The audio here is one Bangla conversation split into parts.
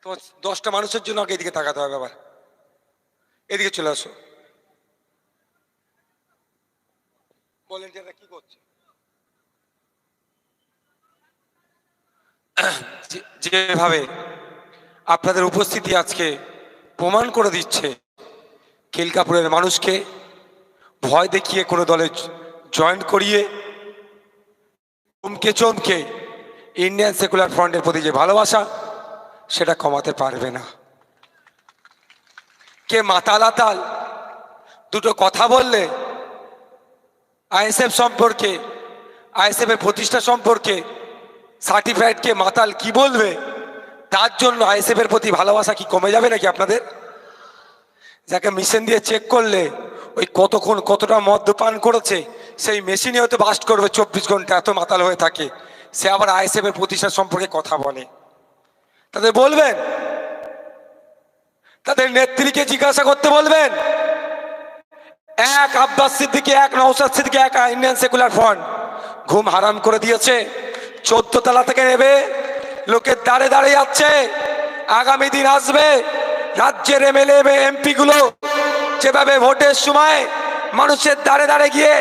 তোমার 10টা মানুষের জন্য আগে এদিকে তাকাতে হবে। আবার এদিকে চলে আসো। ভলেন্টিয়াররা কি করছে? যেভাবে আপনাদের উপস্থিতি আজকে প্রমাণ করে দিচ্ছে, খিলকাপুরের মানুষকে ভয় দেখিয়ে কোনো দলে জয়েন করিয়ে চমকে চমকে ইন্ডিয়ান সেকুলার ফ্রন্টের প্রতি যে ভালোবাসা, সেটা কমাতে পারবে না। কে মাতালাতাল দুটো কথা বললে আইএসএফ সম্পর্কে, আইএসএফ এর প্রতিষ্ঠা সম্পর্কে সার্টিফাইড কে মাতাল কি বলবে, তার জন্য আইএসএফ এর প্রতি ভালোবাসা কি কমে যাবে নাকি আপনাদের? যাকে মেশিন দিয়ে চেক করলে ওই কতক্ষণ কতটা মদ্যপান করেছে সেই মেশিনে হয়তো বাস্ট করবে 24 ঘন্টা, এত মাতাল হয়ে থাকে, সে আবার আইএসএফ এর প্রতিষ্ঠা সম্পর্কে কথা বলে। তাদের বলবেন, তাদের নেত্রীকে জিজ্ঞাসা করতে বলবেন। এক আব্বাস সিদ্দিকী, এক নওশাদ সিদ্দিকী, এক ইন্ডিয়ান সেকুলার ফ্রন্ট ঘুম হারাম করে দিয়েছে। 14 তলা থেকে নেবে লোকের দাঁড়ে দাঁড়িয়ে যাচ্ছে। আগামী দিন আসবে রাজ্যের এমএলএ এমপি গুলো যেভাবে ভোটের সময় মানুষের দাঁড়ে দাঁড়ে গিয়ে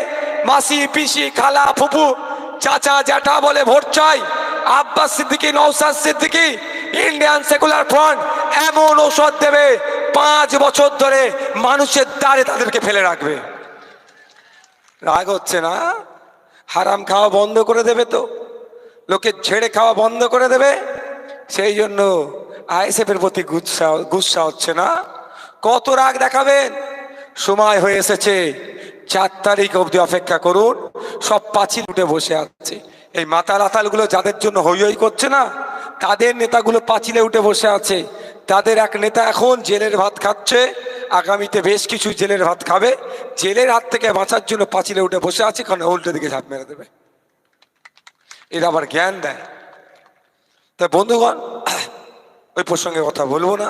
মাসি পিসি খালা ফুপু চাচা জ্যাঠা বলে ভোট চাই, Abbas Siddiqui Naushad Siddiqui Indian secular front এমন ঔষধ দেবে 5 বছর ধরে মানুষের দ্বারে তাদেরকে ফেলে রাখবে। রাগ হচ্ছে না? হারাম খাওয়া বন্ধ করে দেবে তো, লোকের ছেড়ে খাওয়া বন্ধ করে দেবে। সেই জন্য আইএসএফ এর প্রতি গুচ্ছা হচ্ছে না। কত রাগ দেখাবেন? সময় হয়ে এসেছে, 4 তারিখ অবধি অপেক্ষা করুন। সব পাঁচিল উঠে বসে আছে। এই মাতাল আতালগুলো যাদের জন্য হই হই করছে না, তাদের নেতাগুলো পাঁচিলে উঠে বসে আছে। তাদের এক নেতা এখন জেলের ভাত খাচ্ছে, আগামীতে বেশ কিছু জেলের ভাত খাবে। জেলের হাত থেকে বাঁচার জন্য পাঁচিলে উঠে বসে আছে, কারণ উল্টো দিকে ঝাঁপ মেরে দেবে। এরা আবার জ্ঞান দেয়। তাই বন্ধুগণ, ওই প্রসঙ্গে কথা বলবো না।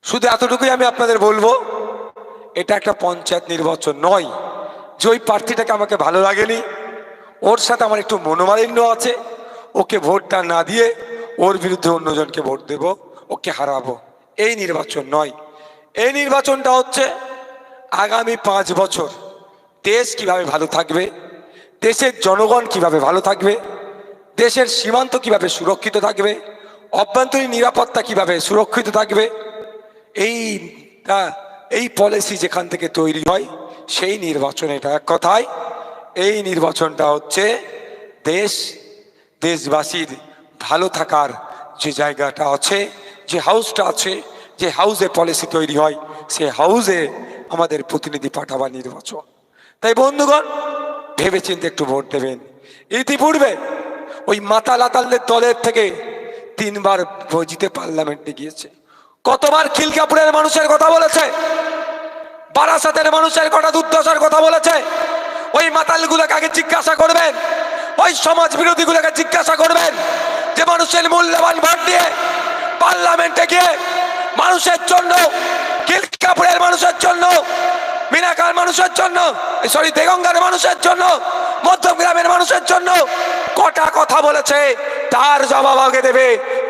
শুধু এতটুকুই আমি আপনাদের বলবো, এটা একটা পঞ্চায়েত নির্বাচন নয় যে ওই প্রার্থীটাকে আমাকে ভালো লাগেনি, ওর সাথে আমার একটু মনোমালিন্য আছে, ওকে ভোটটা না দিয়ে ওর বিরুদ্ধে অন্যজনকে ভোট দেব, ওকে হারাবো। এই নির্বাচন নয়। এই নির্বাচনটা হচ্ছে আগামী 5 বছর দেশ কিভাবে ভালো থাকবে, দেশের জনগণ কিভাবে ভালো থাকবে, দেশের সীমান্ত কিভাবে সুরক্ষিত থাকবে, অভ্যন্তরীণ নিরাপত্তা কিভাবে সুরক্ষিত থাকবে, এই পলিসি যেখান থেকে তৈরি হয় সেই নির্বাচন। এটা এক কথায় এই নির্বাচনটা হচ্ছে দেশবাসীর ভালো থাকার যে জায়গাটা আছে, যে হাউসটা আছে, যে হাউসে পলিসি তৈরি হয়, সে হাউসে আমাদের প্রতিনিধি পাঠাবার নির্বাচন। তাই বন্ধুগণ, ভেবেচিন্তে একটু ভোট দেবেন। ইতিপূর্বে ওই মাতাল আতালদের দলের থেকে 3 বার জিতে পার্লামেন্টে গিয়েছে। কতবার খিলকাপুরের মানুষের কথা বলেছে, বারাসাতের মানুষের কথা, দুর্দশার কথা বলেছে। ওই মাতালগুলোকে আগে জিজ্ঞাসা করবেন, ওই সমাজ বিরোধীগুলোকে জিজ্ঞাসা করবেন যে মানুষের মূল্যবান ভোট দিয়ে পার্লামেন্টে গিয়ে মানুষের জন্য, খিলকাপুরের মানুষের জন্য, মিনাকার মানুষের জন্য, দেগঙ্গার মানুষের জন্য, মধ্যমগ্রামের মানুষের জন্য কটা কথা বলেছে, তার জবাব আগে দেবে,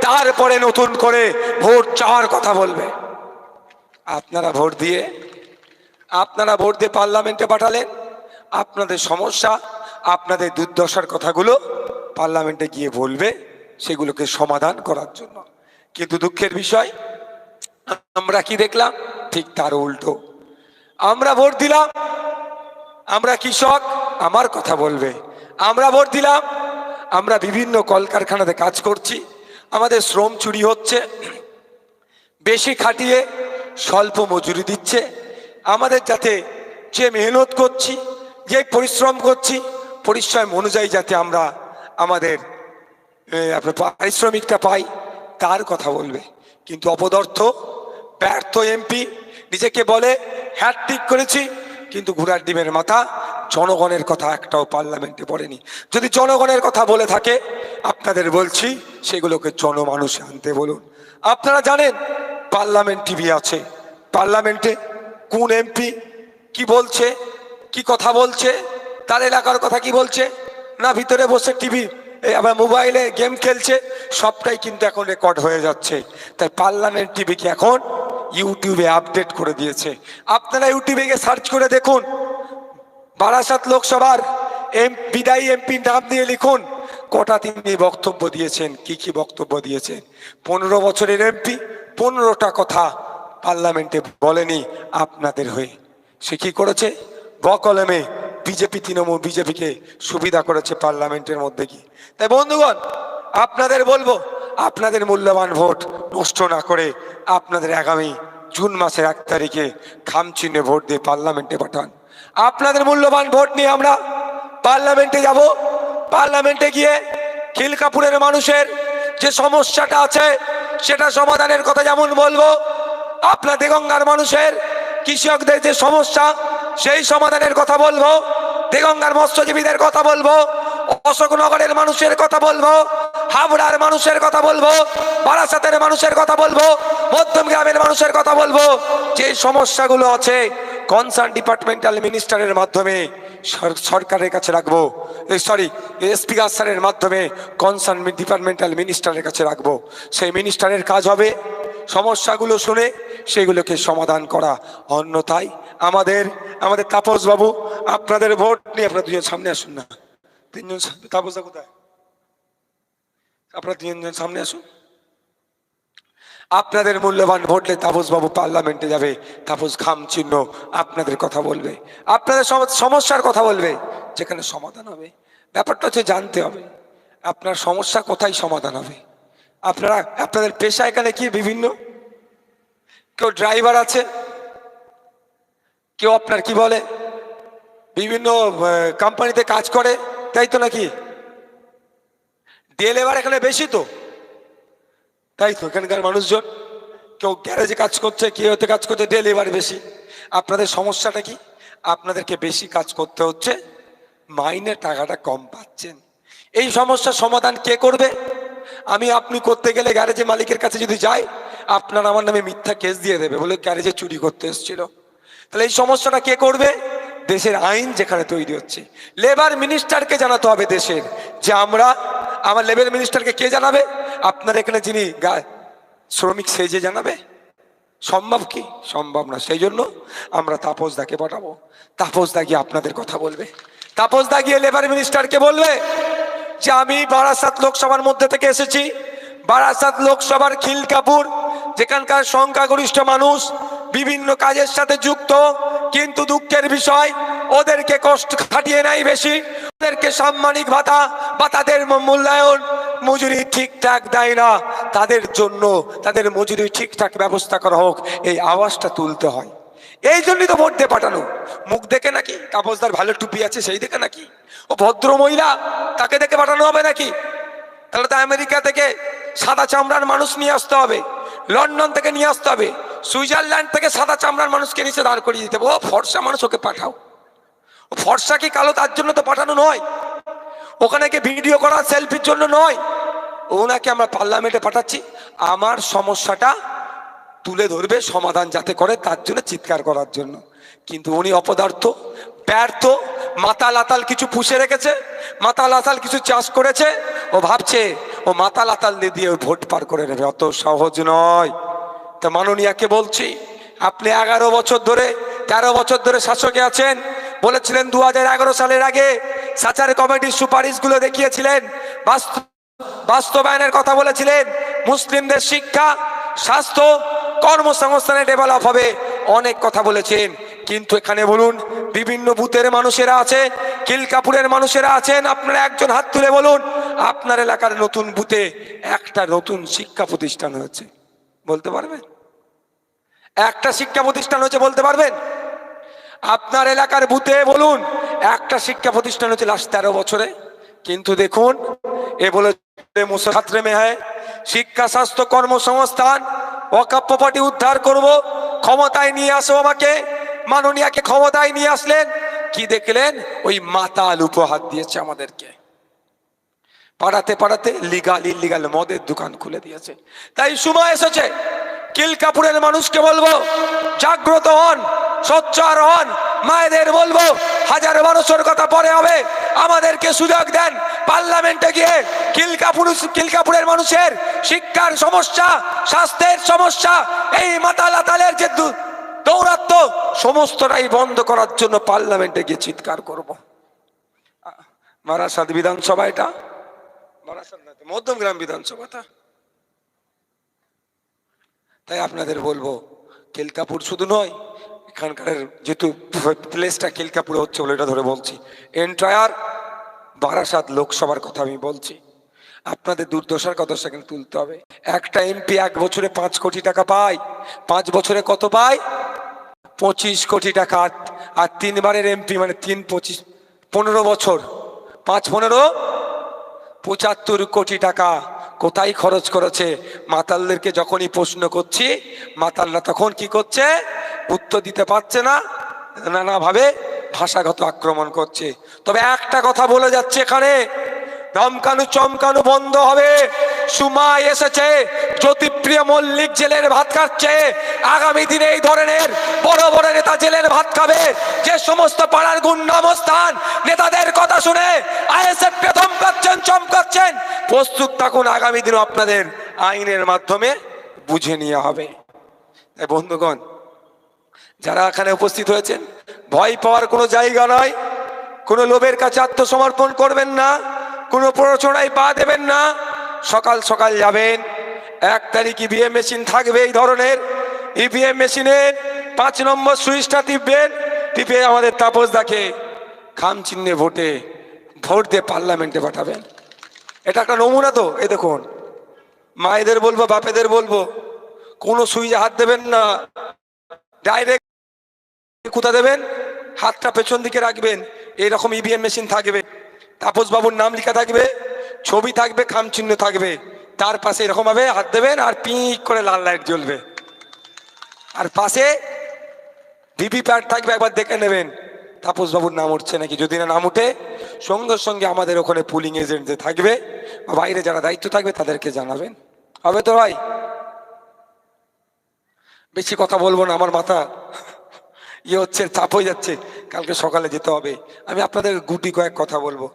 তারপরে নতুন করে ভোট চাওয়ার কথা বলবে। আপনারা ভোট দিয়ে পার্লামেন্টে পাঠালেন। আপনাদের সমস্যা, আপনাদের দুর্দশার কথাগুলো পার্লামেন্টে গিয়ে বলবে, সেগুলোকে সমাধান করার জন্য। কিন্তু দুঃখের বিষয়, আমরা কি দেখলাম? ঠিক তার উল্টো। আমরা ভোট দিলাম, আমরা কৃষক, আমার কথা বলবে। আমরা ভোট দিলাম, আমরা বিভিন্ন কলকারখানাতে কাজ করছি, আমাদের শ্রম চুরি হচ্ছে, বেশি খাটিয়ে স্বল্প মজুরি দিচ্ছে। আমাদের যাতে যে মেহনত করছি, যে পরিশ্রম করছি, পরিশ্রম অনুযায়ী যাতে আমরা আমাদের পারিশ্রমিকটা পাই, তার কথা বলবে। কিন্তু অপদার্থ ব্যর্থ এমপি নিজেকে বলে হ্যাট্রিক করেছি, কিন্তু ঘোড়ার ডিমের মাথা, জনগণের কথা একটাও পার্লামেন্টে বলেনি। যদি জনগণের কথা বলে থাকে, আপনাদের বলছি সেগুলোকে জনমানুষে আনতে বলুন। আপনারা জানেন পার্লামেন্ট টিভি আছে, পার্লামেন্টে কোন এমপি কি বলছে, কি কথা বলছে, তার এলাকার কথা কি বলছে, না ভিতরে বসে টিভি এই আবার মোবাইলে গেম খেলছে, সবটাই কিন্তু এখন রেকর্ড হয়ে যাচ্ছে। তাই পার্লামেন্ট টিভিকে এখন ইউটিউবে আপডেট করে দিয়েছে। আপনারা ইউটিউবে গিয়ে সার্চ করে দেখুন, বারাসাত লোকসভার বিদায়ী এমপির নাম দিয়ে লিখুন কটা তিনি বক্তব্য দিয়েছেন, কি কি বক্তব্য দিয়েছেন। 15 বছরের এমপি 15টা কথা পার্লামেন্টে বলেনি আপনাদের হয়ে। সে কি করেছে? বকলমে বিজেপি, তৃণমূল বিজেপিকে সুবিধা করেছে পার্লামেন্টের মধ্যে গিয়ে। তাই বন্ধুগণ, আপনাদের বলবো, আপনাদের মূল্যবান ভোট নষ্ট না করে আপনাদের আগামী জুন মাসের 1 তারিখে খামচিহ্নে ভোট দিয়ে পার্লামেন্টে পাঠান। আপনাদের মূল্যবান ভোট নিয়ে আমরা পার্লামেন্টে যাব। পার্লামেন্টে গিয়ে খিলকাপুরের মানুষের যে সমস্যাটা আছে সেটা সমাধানের কথা যেমন বলবো, আপনার দেগঙ্গার মানুষের কৃষকদের যে সমস্যা সেই সমাধানের কথা বলবো, দেগঙ্গার মৎস্যজীবীদের কথা বলবো, অশোকনগরের মানুষের কথা বলবো, হাবড়ার মানুষের কথা বলবো, বারাসাতের মানুষের কথা বলবো, মধ্যম গ্রামের মানুষের কথা বলবো। যে সমস্যাগুলো আছে কনসার্ন ডিপার্টমেন্টাল মিনিস্টারের মাধ্যমে সরকারের কাছে রাখবো, স্পিকার স্যারের মাধ্যমে কনসার্ন ডিপার্টমেন্টাল মিনিস্টারের কাছে রাখবো। সেই মিনিস্টারের কাজ হবে সমস্যাগুলো শুনে সেগুলোকে সমাধান করা। অন্যথায় আমাদের তাপস বাবু, আপনাদের ভোট নিয়ে আপনারা দুজন সামনে আসুন না। তিনজন, তাপসদা কোথায়? আপনারা তিনজন সামনে আসুন। আপনাদের মূল্যবান ভোটলে তাপস বাবু পার্লামেন্টে যাবে। তাপস খামচিহ্ন আপনাদের কথা বলবে, আপনাদের সমস্যার কথা বলবে, যেখানে সমাধান হবে। ব্যাপারটা হচ্ছে জানতে হবে আপনার সমস্যা কোথায় সমাধান হবে। আপনাদের পেশা এখানে কি বিভিন্ন, কেউ ড্রাইভার আছে, কেউ আপনার কি বলে বিভিন্ন কোম্পানিতে কাজ করে, তাই তো নাকি? ডে লেবার এখানে বেশি তো, তাই তো? এখানকার মানুষজন কেউ গ্যারেজে কাজ করছে, কেউ হতে কাজ করছে, ডে লেবার বেশি। আপনাদের সমস্যাটা কি? আপনাদেরকে বেশি কাজ করতে হচ্ছে, মাইনের টাকাটা কম পাচ্ছেন। এই সমস্যার সমাধান কে করবে? আপনি করতে গেলে গ্যারেজে মালিকের কাছে যদি যাই, আপনার আমার নামে মিথ্যা কেস দিয়ে দেবে, বলে গ্যারেজে চুরি করতে এসেছিল। তাহলে এই সমস্যাটা কে করবে? দেশের আইন যেখানে তৈরি হচ্ছে, লেবার মিনিস্টারকে জানাতে হবে দেশের, যে আমার লেবার মিনিস্টারকে কে জানাবে? আপনার এখানে যিনি শ্রমিক সেজে জানাবে? সম্ভব কি? সম্ভব না। সেই জন্য আমরা তাপসদাকে পাঠাবো। তাপসদা গিয়ে আপনাদের কথা বলবে। তাপসদা গিয়ে লেবার মিনিস্টারকে বলবে যে আমি বারাসাত লোকসভার মধ্যে থেকে এসেছি, বারাসাত লোকসভার খিলকাপুর, যেখানকার সংখ্যাগরিষ্ঠ মানুষ বিভিন্ন কাজের সাথে যুক্ত, কিন্তু দুঃখের বিষয় ওদেরকে কষ্ট খাটিয়ে নেয় বেশি, ওদেরকে সাম্মানিক ভাতা বা তাদের মূল্যায়ন মজুরি ঠিকঠাক দেয় না। তাদের জন্য তাদের মজুরি ঠিকঠাক ব্যবস্থা করা হোক, এই আওয়াজটা তুলতে হয়। এই জন্যই তো ভোট দিয়ে পাঠানো। মুখ দেখে নাকি? তাপসদার ভালো টুপি আছে সেই দেখে নাকি? ও ভদ্র মহিলা, তাকে দেখে পাঠানো হবে নাকি? তাহলে তো আমেরিকা থেকে সাদা চামড়ার মানুষ নিয়ে আসতে হবে, লন্ডন থেকে নিয়ে আসতে হবে, সুইজারল্যান্ড থেকে সাদা চামড়ার মানুষকে নিচে দাঁড় করিয়ে দিতে হবে। ও ফর্সা মানুষ, ওকে পাঠাও। ও ফর্সা কি কালো তার জন্য তো পাঠানো নয়, ওখানে কি ভিডিও করা সেলফির জন্য নয়। ওনাকে আমরা পার্লামেন্টে পাঠাচ্ছি আমার সমস্যাটা তুলে ধরবে, সমাধান যাতে করে তার জন্য চিৎকার করার জন্য। কিন্তু উনি অপদার্থ, ব্যর্থ, মাতাল আতাল কিছু পুষে রেখেছে, মাতাল আতাল কিছু চাষ করেছে। ও ভাবছে ও মাতাল আতাল দিয়ে ভোট পার করে নেবে, অত সহজ নয়। তো মাননীয়াকে বলছি, আপনি 11 বছর ধরে 13 বছর ধরে শাসকে আছেন। বলেছিলেন 2011 সালের আগে সাচার কমিটির সুপারিশগুলো দেখিয়েছিলেন, বাস্তবায়নের কথা বলেছিলেন। মুসলিমদের শিক্ষা, স্বাস্থ্য, কর্মসংস্থানে ডেভেলপ হবে, অনেক কথা বলেছেন। কিন্তু এখানে বলুন, বিভিন্ন বুথের মানুষেরা আছে, খিলকাপুরের মানুষেরা আছেন, আপনারা একজন হাত তুলে বলুন আপনার এলাকার নতুন বুথে একটা নতুন শিক্ষা প্রতিষ্ঠান হয়েছে? বলতে পারবেন? একটা শিক্ষা প্রতিষ্ঠান হয়েছে বলতে পারবেন? আপনার এলাকার বুথে বলুন একটা শিক্ষা প্রতিষ্ঠান হচ্ছে লাস্ট 13 বছরে। কিন্তু দেখুন, এ বলে ছাত্রে মেহায় শিক্ষা, স্বাস্থ্য, কর্মসংস্থান, ওয়াকফ প্রপার্টি উদ্ধার করব, ক্ষমতায় নিয়ে আসো আমাকে। মাননীয়াকে ক্ষমতায় নিয়ে আসলেন, কি দেখলেন? ওই মাতাল উপহার দিয়েছে আমাদেরকে। পাড়াতে পাড়াতে লিগাল ইলিগাল মদের দোকান খুলে দিয়েছে। তাই সময় এসেছে খিলকাপুরের মানুষকে বলবো, জাগ্রত হন, সোচ্চার হন, মায়েদের বলবো, হাজার মানুষের কথা পরে হবে, আমাদেরকে সুযোগ দেন পার্লামেন্টে গিয়ে খিলকাপুরের মানুষের শিক্ষার সমস্যা, স্বাস্থ্যের সমস্যা, এই মাতালাতালের যে দৌরাত্ম সমস্তটাই বন্ধ করার জন্য পার্লামেন্টে গিয়ে চিৎকার করব। বারাসাত বিধানসভা, এটা বারাসাত না, মধ্যমগ্রাম বিধানসভাটা। তাই আপনাদের বলবো, খিলকাপুর শুধু নয়, এখানকার যেহেতু প্লেসটা খিলকাপুরে হচ্ছে বলে এটা ধরে বলছি, এন্টায়ার বারাসাত লোকসভার কথা আমি বলছি। আপনাদের দুর্দশার কথা সেখানে তুলতে হবে। একটা এমপি 1 বছরে 5 কোটি টাকা পায়, 5 বছরে কত পায়? 25 কোটি টাকা। আর 3 বারের এমপি মানে 3 25 15 বছর, 5 15 75 কোটি টাকা কোথায় খরচ করেছে? মাতালদেরকে যখনই প্রশ্ন করছি, মাতালরা তখন কি করছে? উত্তর দিতে পারছে না, নানাভাবে ভাষাগত আক্রমণ করছে। তবে একটা কথা বলে যাচ্ছে, এখানে ধমকানো চমকানো বন্ধ হবে। সময় এসেছে, জ্যোতিপ্রিয় মল্লিক জেলের ভাত খাচ্ছে, আগামী দিনে এই ধরনের বড় বড় নেতা জেলের ভাত খাবে। যে সমস্ত পাড়ার গুন্ডামস্তান নেতাদের কথা শুনে আইএসএফ কে ধমকাচ্ছেন চমকাচ্ছেন, প্রস্তুত থাকুন, আগামী দিনে আপনাদের আইনের মাধ্যমে বুঝে নেওয়া হবে। তাই বন্ধুগণ, যারা এখানে উপস্থিত হয়েছেন, ভয় পাওয়ার কোনো জায়গা নয়, কোনো লোভের কাছে আত্মসমর্পণ করবেন না, কোনো প্ররোচনায় পা দেবেন না। সকাল সকাল যাবেন, 1 তারিখ ইভিএম মেশিন থাকবে, এই ধরনের ইভিএম মেশিনের 5 নম্বর সুইচটা টিপবেন, টিপে আমাদের তাপসদাকে খাম চিহ্নে ভোট দিয়ে পার্লামেন্টে পাঠাবেন। এটা একটা নমুনা তো। এই দেখুন, মায়েদের বলবো, বাপেদের বলবো, কোনো সুইচে হাত দেবেন না, ডাইরেক্ট কোথা দেবেন? হাতটা পেছন দিকে রাখবেন, এইরকম ইভিএম মেশিন থাকবে, তাপস বাবুর নাম লেখা থাকবে, ছবি থাকবে, খাম চিহ্ন থাকবে, তার পাশে এরকম ভাবে হাত দেবেন আর পিক করে লাল লাইট জ্বলবে, আর পাশে ভিভি প্যাড থাকবে, একবার দেখে নেবেন তাপস বাবুর নাম উঠছে নাকি। যদি না নাম উঠে, সঙ্গে সঙ্গে আমাদের ওখানে পুলিং এজেন্ট যে থাকবে বা বাইরে যারা দায়িত্ব থাকবে তাদেরকে জানাবেন। হবে তো ভাই? বেশি কথা বলবো না, আমার মাথা হচ্ছে, চাপ হয়ে যাচ্ছে, কালকে সকালে যেতে হবে। আমি আপনাদের গুটি কয়েক কথা বলবো।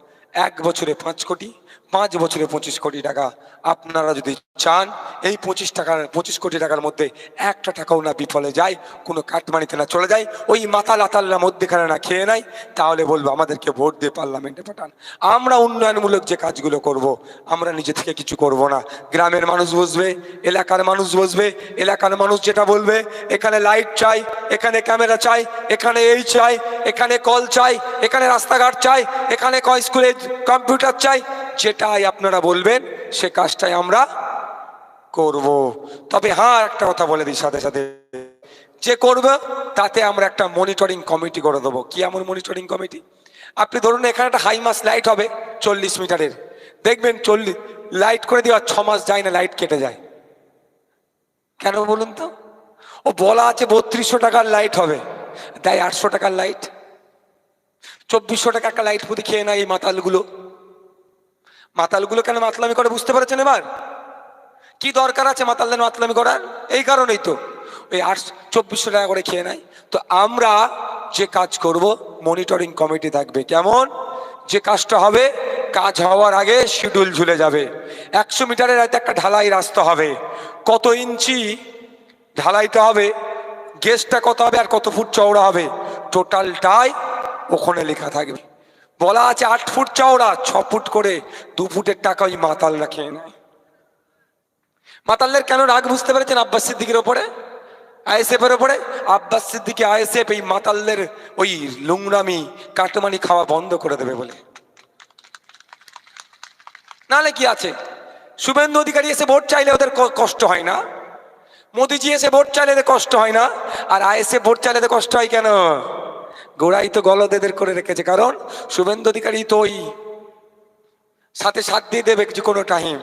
1 বছরে 5 কোটি, 5 বছরে 25 কোটি টাকা। আপনারা যদি চান এই 25 কোটি টাকার মধ্যে একটা টাকাও না বিফলে যায়, কোনো কাটমানিতে না চলে যায়, ওই মাতাল আতালরা মধ্যেখানে না খেয়ে নেয়, তাহলে বলবো আমাদেরকে ভোট দিয়ে পার্লামেন্টে পাঠান। আমরা উন্নয়নমূলক যে কাজগুলো করব, আমরা নিজে থেকে কিছু করব না। গ্রামের মানুষ বুঝবে, এলাকার মানুষ বুঝবে, এলাকার মানুষ যেটা বলবে, এখানে লাইট চাই, এখানে ক্যামেরা চাই, এখানে এই চাই, এখানে কল চাই, এখানে রাস্তাঘাট চাই, এখানে স্কুলে কম্পিউটার চাই, যেটাই আপনারা বলবেন সে কাজটাই আমরা করব। তবে হ্যাঁ, একটা কথা বলে দিই সাথে সাথে, যে করবে তাতে আমরা একটা মনিটরিং কমিটি করে দেবো। কি এমন মনিটরিং কমিটি? আপনি ধরুন এখানে একটা হাই মাস লাইট হবে 40 মিটারের, দেখবেন 40 লাইট করে দেওয়া 6 মাস যায় না, লাইট কেটে যায়। কেন বলুন তো? ও বলা আছে 3200 টাকার লাইট হবে, তাই 800 টাকার লাইট, 2400 টাকা একটা লাইট প্রতি খেয়ে নেয় এই মাতালগুলো কেন মাতলামি করে বুঝতে পারছেন? এবার কি দরকার আছে মাতালদের মাতলামি করার? এই কারণেই তো ওই 2400 টাকা করে খেয়ে নেয়। তো আমরা যে কাজ করব, মনিটরিং কমিটি থাকবে। কেমন? যে কাজটা হবে, কাজ হওয়ার আগে শিডিউল ঝুলে যাবে। 100 মিটারের হয়তো একটা ঢালাই রাস্তা হবে, কত ইঞ্চি ঢালাইতে হবে, গেজটা কত হবে আর কত ফুট চওড়া হবে, টোটালটাই ওখানে লেখা থাকবে। বলা আছে 8 ফুট চওড়া, 6 ফুট করে 2 ফুটের টাকা ওই মাতালরা খেয়ে নেয়। মাতালদের কেন রাগ বুঝতে পেরেছেন? আব্বাস সিদ্দিকের ওপরে, আইএসএফ এর ওপরে। আব্বাস সিদ্দিকি আইএসএফ এই মাতালদের ওই লুংরামি কাটমানি খাওয়া বন্ধ করে দেবে বলে। নালে কি আছে? শুভেন্দু অধিকারী এসে ভোট চাইলে ওদের কষ্ট হয় না, মোদিজি এসে ভোট চাইলে এদের কষ্ট হয় না, আর আইএসএফ ভোট চাইলে এদের কষ্ট হয় কেন? গোড়াই তো গলদেদের করে রেখেছে, কারণ শুভেন্দু অধিকারী তো ওই সাথে সাথ দিয়ে দেবে যে কোনো টাইম,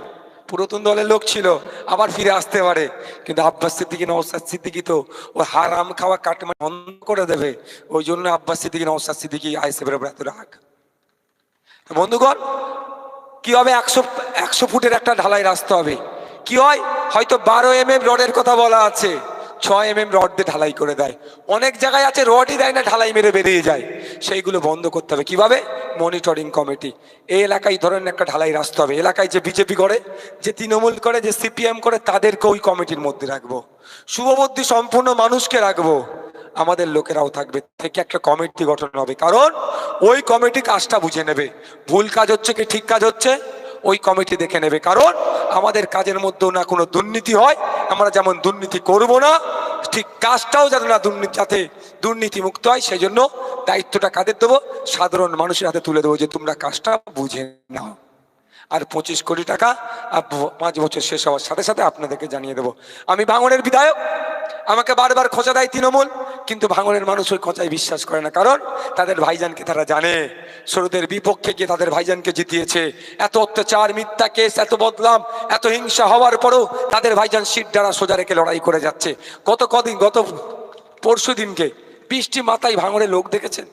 পুরাতন দলের লোক ছিল, আবার ফিরে আসতে পারে। কিন্তু আব্বাস সিদ্দিকী নওশাদ সিদ্দিকী তো ও হারাম খাওয়া কাটমানি বন্ধ করে দেবে, ওই জন্য আব্বাস সিদ্দিকী নওশাদ সিদ্দিকী আইএসএফ এর উপর এত রাগ। বন্ধুগণ, কি হবে? 100 ফুটের একটা ঢালাই রাস্তা হবে। কি হয়? হয়তো 12 mm রডের কথা বলা আছে, 6 mm রড দিয়ে ঢালাই করে দেয়। অনেক জায়গায় আছে রডই দেয় না, ঢালাই মেরে বেরিয়ে যায়। সেইগুলো বন্ধ করতে হবে। কিভাবে? Monitoring committee. এই এলাকায় ধরেন একটা ঢালাই রাস্তা হবে, এলাকায় যে বিজেপি করে, যে তৃণমূল করে, যে সিপিএম করে, তাদেরকে ওই কমিটির মধ্যে রাখবো। শুভবুদ্ধি সম্পূর্ণ মানুষকে রাখবো, আমাদের লোকেরাও থাকবে, থেকে একটা কমিটি গঠন হবে। কারণ ওই কমিটি কাজটা বুঝে নেবে, ভুল কাজ হচ্ছে কি ঠিক কাজ হচ্ছে, ওই কমিটি দেখে নেবে। কারণ আমাদের কাজের মধ্যেও না কোনো দুর্নীতি হয়, আমরা যেমন দুর্নীতি করব না, ঠিক কাজটাও যাতে না যাতে দুর্নীতি মুক্ত হয়, সেই জন্য দায়িত্বটা কাদের দেবো? সাধারণ মানুষের হাতে তুলে দেবো, যে তোমরা কাজটা বুঝে নাও। আর 25 কোটি টাকা 5 বছর শেষ হওয়ার সাথে সাথে আপনাদেরকে জানিয়ে দেবো। আমি ভাঙড়ের বিধায়ক, আমাকে বারবার খোঁচা দেয় তৃণমূল, কিন্তু ভাঙড়ের মানুষ ওই খোঁচায় বিশ্বাস করে না। কারণ তাদের ভাইজানকে তারা জানে, স্রোতের বিপক্ষে গিয়ে তাদের ভাইজানকে জিতিয়েছে। এত অত্যাচার, মিথ্যা কেস, এত বদনাম, এত হিংসা হওয়ার পরেও তাদের ভাইজান সিট দ্বারা সোজা রেখে লড়াই করে যাচ্ছে। গত পরশু দিনকে বৃষ্টি মাথায় ভাঙড়ে লোক দেখেছেন,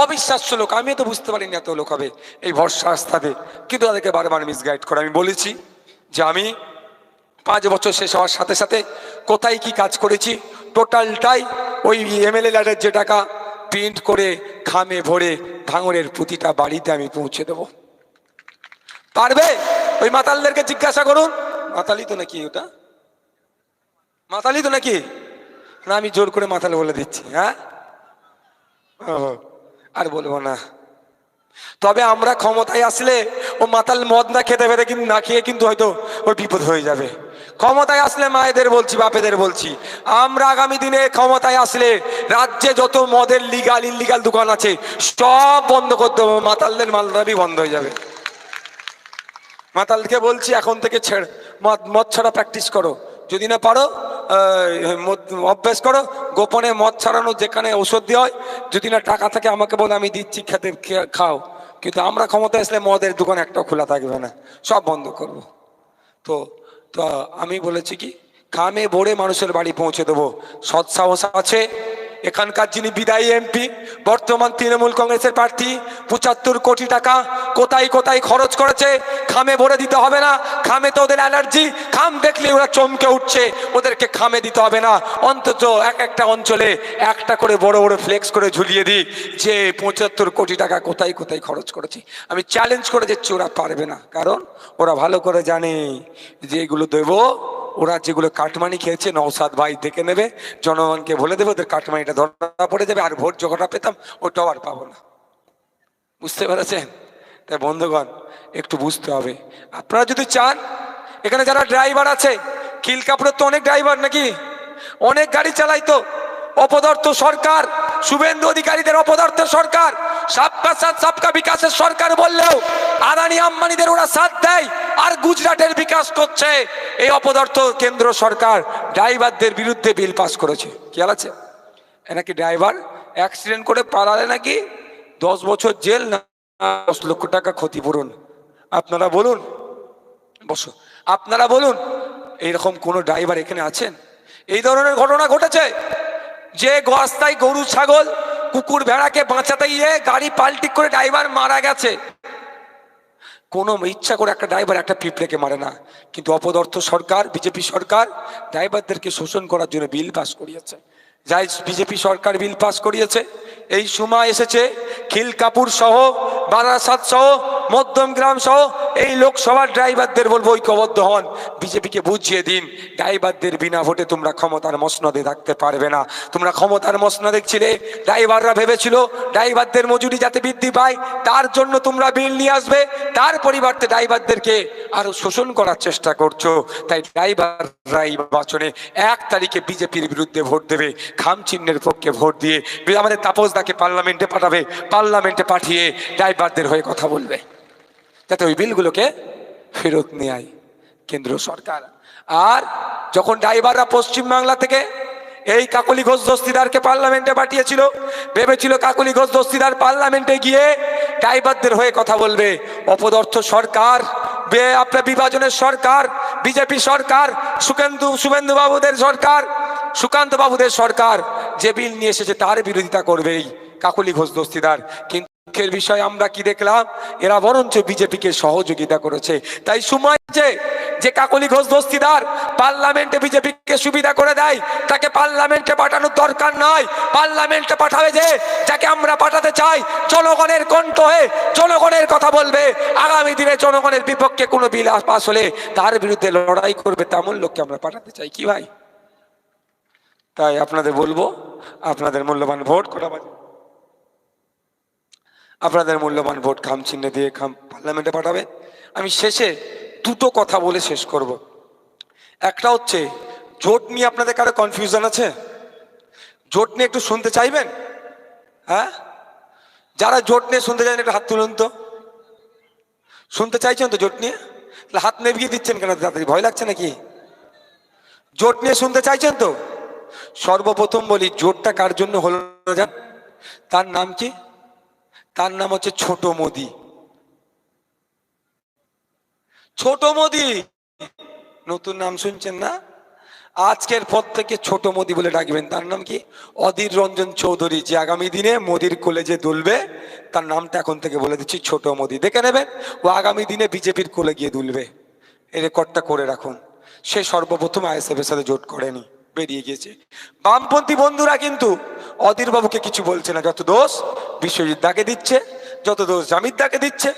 অবিশ্বাস্য লোক। আমিও তো বুঝতে পারিনি এত লোক হবে এই ভরসা আস্থাতে, কিন্তু তাদেরকে বারবার মিসগাইড করে। আমি বলেছি যে আমি 5 বছর শেষ হওয়ার সাথে সাথে কোথায় কি কাজ করেছি টোটালটাই ওই এমএলএ ল্যাডের যে টাকা প্রিন্ট করে খামে ভরে ভাঙড়ের প্রতিটা বাড়িতে আমি পৌঁছে দেব। পারবে? ওই মাতালদেরকে জিজ্ঞাসা করুন। মাতালি তো নাকি ওটা? মাতালি তো নাকি? না, আমি জোর করে মাতাল বলে দিচ্ছি। হ্যাঁ, আর বলবো না। তবে আমরা ক্ষমতায় আসলে ও মাতাল মদ না খেতে পেরে কিন্তু না খেয়ে কিন্তু হয়তো ওর বিপদ হয়ে যাবে। ক্ষমতায় আসলে মায়েদের বলছি, বাপেদের বলছি, আমরা আগামী দিনে ক্ষমতায় আসলে রাজ্যে যত মদের লিগাল ইলিগাল দোকান আছে সব বন্ধ করে দেবো, মাতালদের মালদাবি বন্ধ হয়ে যাবে। মাতালকে বলছি এখন থেকে মদ ছাড়া প্র্যাকটিস করো, যদি না পারো অভ্যাস করো, গোপনে মদ ছাড়ানো যেখানে ওষুধ দেওয়া হয়, যদি না টাকা থাকে আমাকে বলে আমি দিচ্ছি, খেতে খাও। কিন্তু আমরা ক্ষমতায় আসলে মদের দোকান একটাও খোলা থাকবে না, সব বন্ধ করব। তো তো আমি বলেছি কি, খামে ভরে মানুষের বাড়ি পৌঁছে দেবো। সৎসাহস আছে এখানকার যিনি বিদায়ী এমপি, বর্তমান তৃণমূল কংগ্রেসের প্রার্থী, 75 কোটি টাকা কোথায় কোথায় খরচ করেছে, খামে ভরে দিতে হবে না। খামে তো ওদের অ্যালার্জি, খাম দেখলে ওরা চমকে উঠছে, ওদেরকে খামে দিতে হবে না। অন্তত একটা অঞ্চলে একটা করে বড় বড় ফ্লেক্স করে ঝুলিয়ে দিই যে 75 কোটি টাকা কোথায় কোথায় খরচ করেছি। আমি চ্যালেঞ্জ করে দিচ্ছি, ওরা পারবে না। কারণ ওরা ভালো করে জানে যে এগুলো দেবো, ওরা যেগুলো কাটমানি খেয়েছে নওশাদ ভাই দেখে নেবে, জনগণকে বলে দেবে, ওদের কাটমানিটা ধরা পড়ে যাবে, আর ভোট যতটা পেতাম ওটাও আর পাবো না। বুঝতে পেরেছেন? তাই বন্ধুগণ একটু বুঝতে হবে। আপনারা যদি চান, এখানে যারা ড্রাইভার আছে, খিলকাপুরের তো অনেক ড্রাইভার নাকি, অনেক গাড়ি চালাইতো। অপদার্থ সরকার, শুভেন্দু অধিকারীদের অপদার্থ সরকার, সবকা সাথ সবকা বিকাশের সরকার বললেও আদানি আম্বানিদের ওরা সাথ দেয় আর গুজরাটের বিকাশ করছে। এই অপদার্থ কেন্দ্র সরকার ড্রাইভারদের বিরুদ্ধে বিল পাস করেছে। খেয়াল আছে? নাকি ড্রাইভার অ্যাক্সিডেন্ট করে পালালে নাকি 10 বছর জেল, না 10 লক্ষ টাকা ক্ষতিপূরণ। আপনারা বলুন, বসো, আপনারা বলুন, এইরকম কোন ড্রাইভার এখানে আছেন? এই ধরনের ঘটনা ঘটেছে যে রাস্তায় গরু ছাগল কুকুর ভেড়াকে বাঁচাতে গিয়ে গাড়ি পাল্টি করে ড্রাইভার মারা গেছে। কোনো ইচ্ছা করে একটা ড্রাইভার একটা পিঁপড়েকে মারে না, কিন্তু অপদার্থ সরকার, বিজেপি সরকার ড্রাইভারদেরকে শোষণ করার জন্য বিল পাস করিয়েছে। যাই বিজেপি সরকার বিল পাস করিয়েছে, এই সময় এসেছে খিলকাপুর সহ, বারাসাত সহ, মধ্যমগ্রাম সহ এই লোকসভার ড্রাইভারদের বলবো ঐক্যবদ্ধ হন, বিজেপিকে বুঝিয়ে দিন ড্রাইভারদের বিনা ভোটে তোমরা ক্ষমতার মসনদে থাকতে পারবে না। তোমরা ক্ষমতার মসনদে ছিলে, ড্রাইভাররা ভেবেছিল ড্রাইভারদের মজুরি যাতে বৃদ্ধি পায় তার জন্য তোমরা বিল নিয়ে আসবে, তার পরিবর্তে ড্রাইভারদেরকে আরো শোষণ করার চেষ্টা করছো। তাই ড্রাইভাররা এই নির্বাচনে 1 তারিখে বিজেপির বিরুদ্ধে ভোট দেবে, খাম চিহ্নের পক্ষে ভোট দিয়ে আমাদের তাপসদাকে পার্লামেন্টে পাঠাবে, পার্লামেন্টে পাঠিয়ে ড্রাইভারদের হয়ে কথা বলবে যাতে ওই বিলগুলোকে ফেরত নেয় কেন্দ্র সরকার। আর যখন ড্রাইভাররা পশ্চিমবাংলা থেকে এই কাকলি ঘোষ দস্তিদারকে পার্লামেন্টে পাঠিয়েছিল, ভেবেছিল কাকলি ঘোষ দস্তিদার পার্লামেন্টে গিয়ে ড্রাইভারদের হয়ে কথা বলবে। অপদার্থ সরকার, আপনার বিভাজনের সরকার, বিজেপি সরকার, শুভেন্দু বাবুদের সরকার, সুকান্ত বাবুদের সরকার যে বিল নিয়ে এসেছে তার বিরোধিতা করবেই কাকলি ঘোষ দস্তিদার। কিন্তু দুঃখের বিষয় আমরা কি দেখলাম, এরা বরঞ্চ বিজেপিকে সহযোগিতা করেছে। তাই সময় যে কাকলি ঘোষ দস্তিদার পার্লামেন্টে বিজেপিকে সুবিধা করে দেয়, তাকে পার্লামেন্টে পাঠানোর দরকার নয়। পার্লামেন্টে পাঠাবে যাকে আমরা পাঠাতে চাই, জনগণের কণ্ঠ হয়ে জনগণের কথা বলবে, আগামী দিনে জনগণের বিপক্ষে কোনো বিল পাস হলে তার বিরুদ্ধে লড়াই করবে, তেমন লোককে আমরা পাঠাতে চাই। কি ভাই? তাই আপনাদের বলবো, আপনাদের মূল্যবান ভোট কটা বাজে, আপনাদের মূল্যবান ভোট খাম চিহ্নে দিয়ে পার্লামেন্টে পাঠাবে। আমি শেষে দুটো কথা বলে শেষ করব। একটা হচ্ছে, জোট নিয়ে আপনাদের কারো কনফিউশন আছে? জোট নিয়ে একটু শুনতে চাইবেন? হ্যাঁ, যারা জোট নিয়ে শুনতে চাইছেন একটু হাত তুলুন তো। শুনতে চাইছেন তো জোট নিয়ে? হাত নেভিয়ে দিচ্ছেন কেন? তাড়াতাড়ি ভয় লাগছে নাকি? জোট নিয়ে শুনতে চাইছেন তো? সর্বপ্রথম বলি, জোটটা কার জন্য হলো জান? তার নাম কি? তার নাম হচ্ছে ছোট মোদি। ছোট মোদি, নতুন নাম শুনছেন না? আজকের পর থেকে ছোট মোদি বলে ডাকবেন। তার নাম কি? অধীর রঞ্জন চৌধুরী, যে আগামী দিনে মোদির কোলে যে দুলবে, তার নামটা এখন থেকে বলে দিচ্ছি ছোট মোদি। দেখে নেবেন, ও আগামী দিনে বিজেপির কোলে গিয়ে দুলবে। এই রেকর্ডটা করে রাখুন। সে সর্বপ্রথম আইএসএফ এর সাথে জোট করেনি, বেরিয়ে গিয়েছে। বামপন্থী বন্ধুরা কিন্তু অধীর বাবুকে কিছু বলছে না। যত দোষ বিশ্বজিৎ দাকে দিচ্ছে, যত দোষ জামিদ দাকে দিচ্ছে,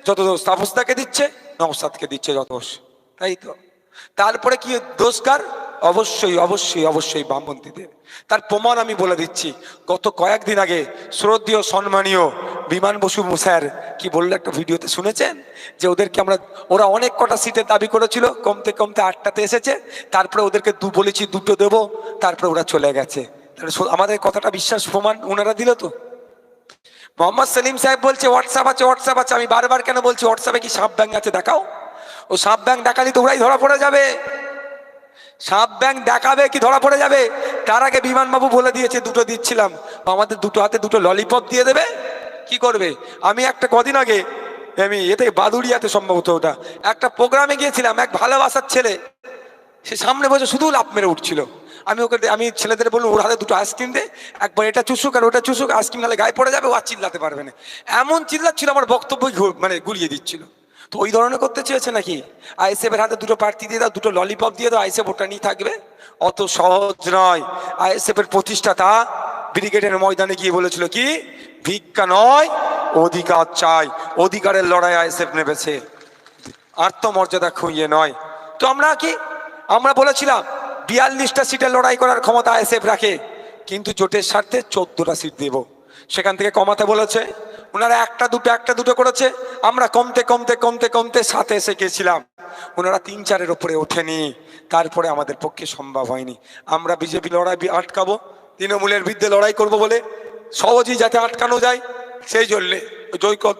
যত দোষ তাপস দাকে দিচ্ছে, নওশাদকে দিচ্ছে যত দোষ। তাই তো? তারপরে কি দোষকার? অবশ্যই অবশ্যই অবশ্যই বামপন্থীদের। তার প্রমাণ আমি বলে দিচ্ছি। গত কয়েকদিন আগে শ্রদ্ধেয় সম্মানীয় বিমান বসু স্যার কি বললো একটা ভিডিওতে, শুনেছেন? যে ওদেরকে ওরা অনেক কটা সিটের দাবি করেছিল, কমতে কমতে 8টাতে এসেছে। তারপরে ওদেরকে বলেছি 2টো দেবো, তারপরে ওরা চলে গেছে। আমাদের কথাটা বিশ্বাস প্রমাণ ওনারা দিল তো। মোহাম্মদ সেলিম সাহেব বলছে হোয়াটসঅ্যাপ আছে, হোয়াটসঅ্যাপ আছে। আমি বারবার কেন বলছি হোয়াটসঅ্যাপে কি সাপ ব্যাংক আছে দেখাও? ও সাপ ব্যাংক দেখালি তো ওরাই ধরা পড়ে যাবে। সাপ ব্যাংক দেখাবে কি ধরা পড়ে যাবে? তার আগে বিমানবাবু বলে দিয়েছে 2টো দিচ্ছিলাম, আমাদের 2টো হাতে 2টো ললিপপ দিয়ে দেবে। কি করবে? আমি একটা কদিন আগে এতে বাদুড়িয়াতে সম্ভবত ওটা একটা প্রোগ্রামে গিয়েছিলাম, এক ভালোবাসার ছেলে সে সামনে বসে শুধু লাফ মেরে উঠছিল। আমি ছেলেদের বললাম ওর হাতে 2টো আইসক্রিম দে, একবার এটা চুষুক আর ওটা চুষুক, আইসক্রিম নালে গায়ে পড়ে যাবে, ও আর চিল্লাতে পারবে না। এমন চিল্লাচ্ছিল, আমার বক্তব্যই গুলিয়ে দিচ্ছিল। তো ওই ধরনের করতে চেয়েছে নাকি? আইএসএফ এর হাতে 2টো প্রার্থী দিয়ে দাও, 2টো ললিপপ দিয়ে দাও, আইএসএফ ওটা নিয়ে থাকবে? অত সহজ নয়। আইএসএফ এর প্রতিষ্ঠাতা ব্রিগেডের ময়দানে গিয়ে বলেছিল কি, ভিক্ষা নয় অধিকার চাই। অধিকারের লড়াই আইএসএফ নেমেছে, আত্মমর্যাদা খুঁইয়ে নয়। তো আমরা বলেছিলাম 42টা সিটে লড়াই করার ক্ষমতা আইএসএফ রাখে, কিন্তু জোটের স্বার্থে 14টা সিট দেব। সেখান থেকে কমাতে বলেছে, ওনারা একটা দুটো করেছে। আমরা কমতে কমতে কমতে কমতে 7-এ এসে গেছিলাম। ওনারা 3-4-এর ওপরে ওঠেনি। তারপরে আমাদের পক্ষে সম্ভব হয়নি। আমরা বিজেপি লড়াই আটকাবো, তৃণমূলের বিরুদ্ধে লড়াই করব বলে সহজেই যাতে আটকানো যায়, সেই জন্যে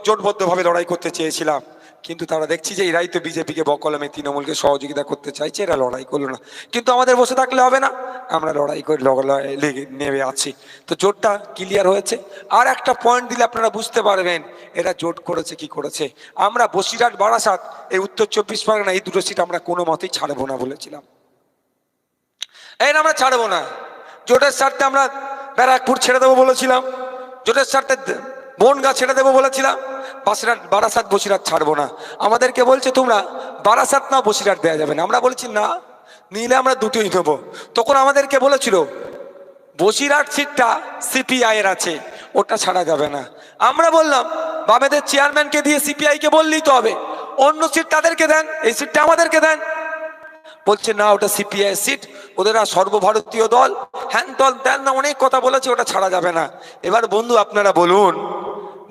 জোটবদ্ধভাবে লড়াই করতে চেয়েছিলাম। কিন্তু তারা দেখছি যে এরাই তো বিজেপিকে বকলমে তৃণমূলকে সহযোগিতা করতে চাইছে, এরা লড়াই করলো না। কিন্তু আমাদের বসে থাকলে হবে না, আমরা লড়াই করে নেমে আছি। তো জোটটা ক্লিয়ার হয়েছে। আর একটা পয়েন্ট দিলে আপনারা বুঝতে পারবেন এরা জোট করেছে কি করেছে। আমরা বসিরহাট বারাসাত এই উত্তর 24 পরগনা এই 2টো সিট আমরা কোনো মতেই ছাড়বো না বলেছিলাম। আমরা ছাড়বো না। জোটের স্বার্থে আমরা ব্যারাকপুর ছেড়ে দেবো বলেছিলাম, জোটের স্বার্থে বনগাঁ ছেড়ে দেবো বলেছিলাম। বারাসাত বসিরহাট ছাড়বো না। আমাদেরকে বলছে তোমরা বারাসাত না বসিরহাট দেওয়া যাবে না। আমরা বলেছি না, নিলে আমরা 2টোই নেবো। তখন আমাদেরকে বলেছিল বসিরহাট সিটটা সিপিআই এর আছে, ওটা ছাড়া যাবে না। আমরা বললাম বামেদের চেয়ারম্যানকে দিয়ে সিপিআই কে বললেই তো হবে, অন্য সিট তাদেরকে দেন, এই সিটটা আমাদেরকে দেন। বলছে না, ওটা সিপিআই সিট, ওদের সর্বভারতীয় দল, হ্যান দল দেন না, অনেক কথা বলেছে, ওটা ছাড়া যাবে না। এবার বন্ধু আপনারা বলুন,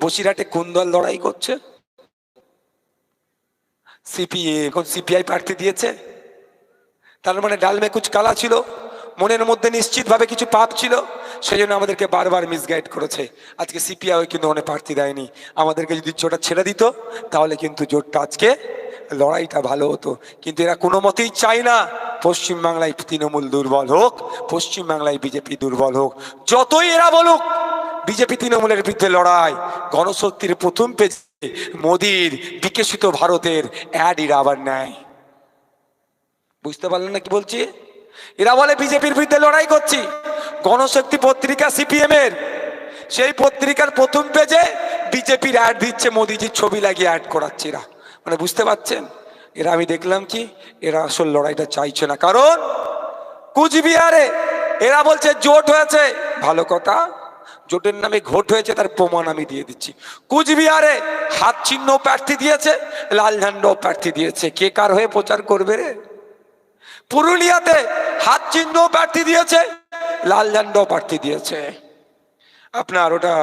বসিরহাটে কোন দল লড়াই করছে? সিপিআই প্রার্থী দিয়েছে। তার মানে ডালমে কুচ কালা ছিল, মনের মধ্যে নিশ্চিতভাবে কিছু পাপ ছিল, সেই জন্য আমাদেরকে বারবার মিসগাইড করেছে। আজকে সিপিআই কিন্তু অনেক প্রার্থী দেয়নি। আমাদেরকে যদি জোটটা ছেড়ে দিত তাহলে কিন্তু জোটটা আজকে লড়াইটা ভালো হতো। কিন্তু এরা কোনো মতেই চায় না পশ্চিমবাংলায় তৃণমূল দুর্বল হোক, পশ্চিমবাংলায় বিজেপি দুর্বল হোক। যতই এরা বলুক বিজেপি তৃণমূলের বিরুদ্ধে লড়াই, গণশক্তির প্রথম পেজে মোদির বিকশিত ভারতের অ্যাড এরা আবার নেয়। বুঝতে পারলেন না কি বলছি? এরা বলে বিজেপির বিরুদ্ধে লড়াই করছি। গণশক্তি পত্রিকা সিপিএম এর, সেই পত্রিকার প্রথম পেজে বিজেপির অ্যাড দিচ্ছে, মোদিজির ছবি লাগিয়ে অ্যাড করাচ্ছে এরা। মানে বুঝতে পারছেন, এরা আমি দেখলাম কি এরা আসল লড়াইটা চাইছে না। কারণ কুচবিহারে এরা বলছে জোট হয়েছে, ভালো কথা, জোটের নামে ঘোট হয়েছে তার প্রমাণ আমি দিয়ে দিচ্ছি। কুচবিহারে হাত চিহ্ন প্রার্থী দিয়েছে, লাল ঝান্ডাও প্রার্থী দিয়েছে, কে কার হয়ে প্রচার করবে রে? পুরুলিয়াতে হাত চিহ্ন প্রার্থী দিয়েছে, লাল ঝান্ডাও প্রার্থী দিয়েছে। আপনার ওটা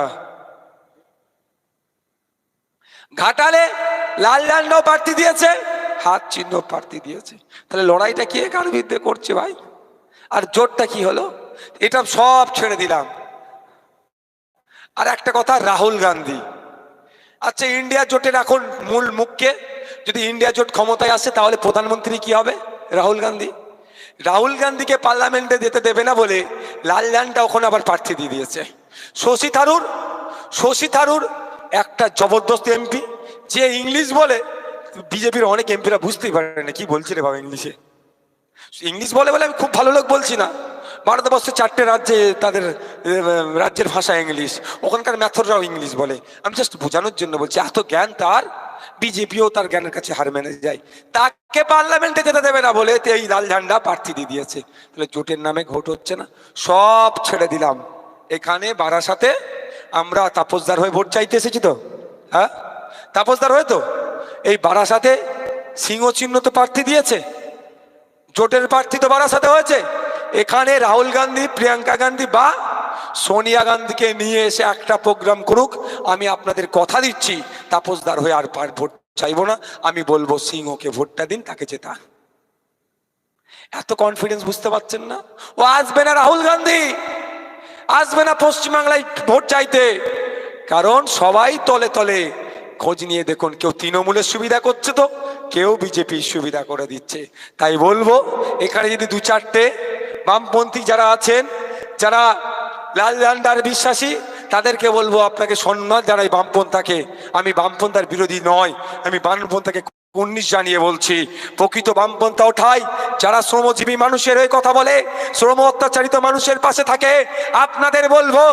ঘাটালে লাল ঝান্ডাও প্রার্থী দিয়েছে, হাত চিহ্ন প্রার্থী দিয়েছে। তাহলে লড়াইটা কে কার বিরুদ্ধে করছে ভাই? আর জোটটা কি হলো? এটা সব ছেড়ে দিলাম। আর একটা কথা, রাহুল গান্ধী, আচ্ছা ইন্ডিয়া জোটের এখন মূল মুখকে, যদি ইন্ডিয়া জোট ক্ষমতায় আসে তাহলে প্রধানমন্ত্রী কি হবে? রাহুল গান্ধী। রাহুল গান্ধীকে পার্লামেন্টে যেতে দেবে না বলে লাল ঝান্ডা ওখানে আবার প্রার্থী দিয়ে দিয়েছে। শশী থারুর একটা জবরদস্ত এমপি, যে ইংলিশ বলে, বিজেপির অনেক এমপিরা বুঝতেই পারে না কি বলছে রে বাবা ইংলিশে। ইংলিশ বলে বলে আমি খুব ভালো লোক বলছি না, ভারতবর্ষের 4টে রাজ্যে তাদের রাজ্যের ভাষা ইংলিশ, ওখানকার ম্যাথররাও ইংলিশ বলে। আমি জাস্ট বোঝানোর জন্য বলছি, এত জ্ঞান তার, বিজেপিও তার জ্ঞানের কাছে হার মেনে যায়। তাকে পার্লামেন্টে যেতে দেবে না বলে এই লাল ঝান্ডা প্রার্থী দিয়ে দিয়েছে। তাহলে জোটের নামে ভোট হচ্ছে না, সব ছেড়ে দিলাম। এখানে বারাসাতে আমরা তাপসদার হয়ে ভোট চাইতে এসেছি তো, হ্যাঁ তাপসদার হয়ে তো, এই বারাসাতে সিংহ চিহ্ন তো প্রার্থী দিয়েছে, জোটের প্রার্থী তো বারাসাতে হয়েছে। এখানে রাহুল গান্ধী, প্রিয়াঙ্কা গান্ধী বা সোনিয়া গান্ধীকে নিয়ে এসে একটা প্রোগ্রাম করুক, আমি আপনাদের কথা দিচ্ছি তাপসদার হয়ে আর ভোট চাইবো না, আমি বলবো সিংহকে ভোটটা দিন, তাকে জেতা। এত কনফিডেন্স বুঝতে পারছেন না? ও আসবে না, রাহুল গান্ধী আসবে না পশ্চিমবাংলায় ভোট চাইতে, কারণ সবাই তলে তলে খোঁজ নিয়ে দেখুন, কেউ তৃণমূলের সুবিধা করছে তো কেউ বিজেপির সুবিধা করে দিচ্ছে। তাই বলবো এখানে যদি 2-4টে বামপন্থী যারা আছেন, যারা লাল ঝান্ডার বিশ্বাসী, তাদেরকে বলবো আপনাকে সম্মান জানাই বামপন্থাকে। আমি বামপন্থার বিরোধী নয়, আমি বামপন্থাকে 19 জানিয়ে বলছি, প্রকৃত বামপন্থা ওঠাই যারা শ্রমজীবী মানুষের হয়ে কথা বলে, শ্রম অত্যাচারিত মানুষের পাশে থাকে। আপনাদের বলবো,